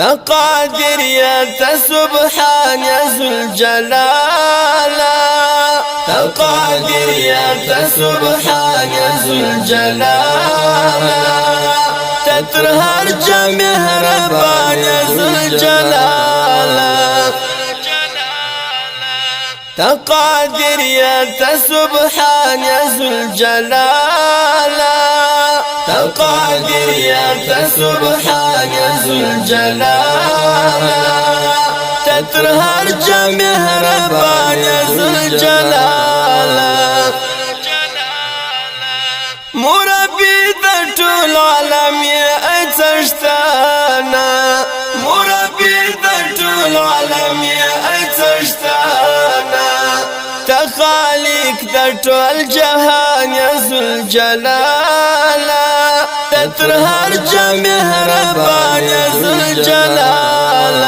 تقادر يا سبحان يا ذو الجلال، تقادر يا سبحان يا ذو الجلال، تترهر مهربان يا ذو الجلال. تقادر يا سبحان يا ذو الجلال، تقادر يا سبحان يا ذو الجلال، تترهر مهربان يا ذو الجلال. مربي د ټول عالم يا اتشتانا، مربي د ټول عالم يا اتشتانا، تخالق د ټول جهان يا ذو الجلال، تترهر مهربان يا ذو الجلال.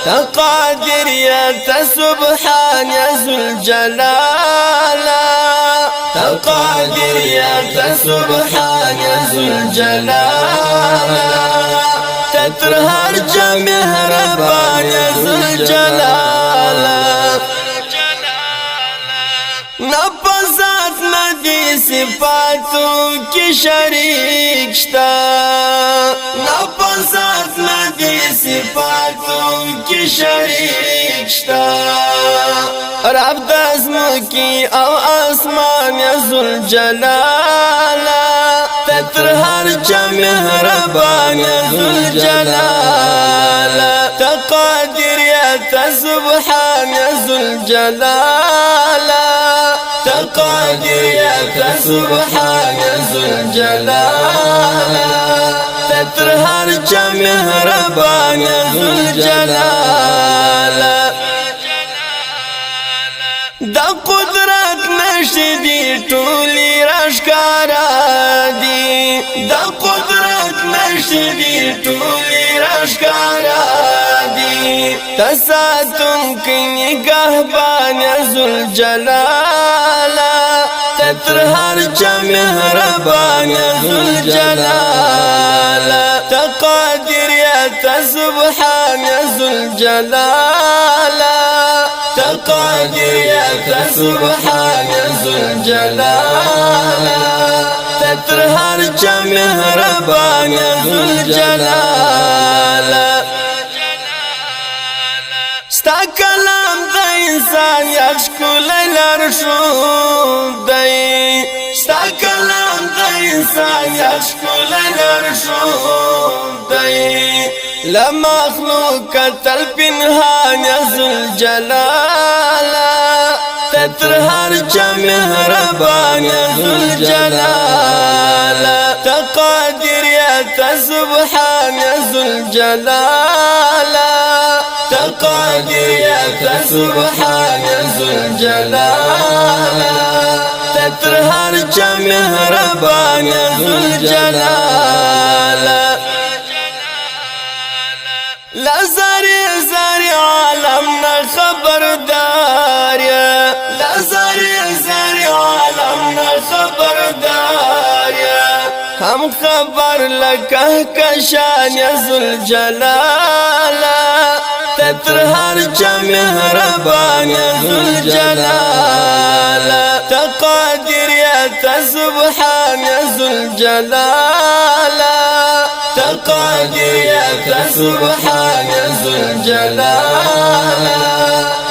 تقادر يا سبحان يا ذو الجلال، تقادر يا سبحان يا ذو الجلال، تترهر مهربان يا ذو الجلال. نفسات ندی صفاتو کی شریک شتا، نفسات ندی صفاتو کی شریک شتا، رب دزمکی او اسمان یا ذو الجلال، تترهر مهربان یا ذو الجلال. تقادر یا سبحان یا ذو الجلال، تقادر يا سبحان يا ذو الجلال، تترهر مهربان يا ذو الجلال. دا قدرت نشدي طولي رشکارا دی، دا قدرت نشدي طولي رشکارا دی، تساتن کی نگهبان یا ذو الجلال، تترهر مهربان يا ذو الجلال. تقادر يا سبحان يا ذو الجلال، تقادر يا سبحان يا ذو الجلال، تترهر مهربان يا ذو الجلال. ستا کلام د انسان یا ښکلی لارښود دی، ستا کلام د انسان یا ښکلی لارښود دی، له مخلوقه تل پنهان یا ذو الجلال، تترهر مهربان یا ذو الجلال. تقادر یا سبحان یا ذو الجلال، تقادر يا سبحان يا ذو الجلال، تترهر مهربان يا ذو الجلال. لا زاري زاري عالمنا خبردار يا، لا زاري زاري عالمنا خبردار يا، هم خبر لك كشان يا ذو الجلال، تترهر مهربان يا ذو الجلال. تقادر يا سبحان يا ذو الجلال، تقادر يا سبحان يا ذو الجلال،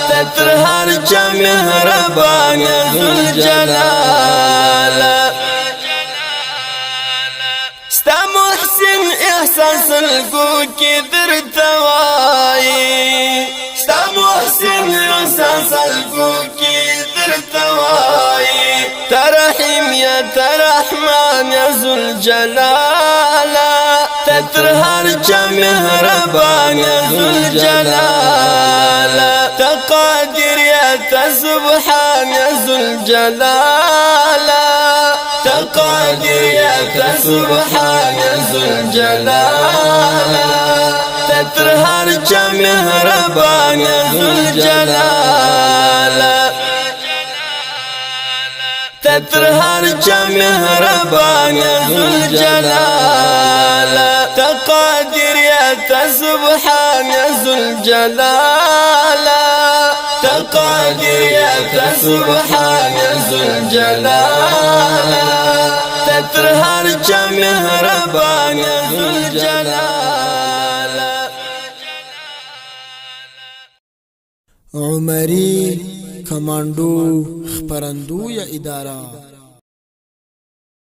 تترهر مهربان يا ذو الجلال. ستا محسن احساس الگو در توائی، ستا محسن احساس الگو در توائی، ترحیم یا ترحمان یا ذو الجلال، تترهر مهربان یا ذو الجلال. تقادر یا سبحان یا ذو الجلال، تقادر يا سبحان يا ذو الجلال، تترهر مهربان يا ذو الجلال. تترهر مهربان يا ذو الجلال. تقادر يا سبحان يا ذو الجلال تقادير سبحان يا ذو الجلال تترهر مهربان يا ذو الجلال. عمری کمانډو خپرندویه اداره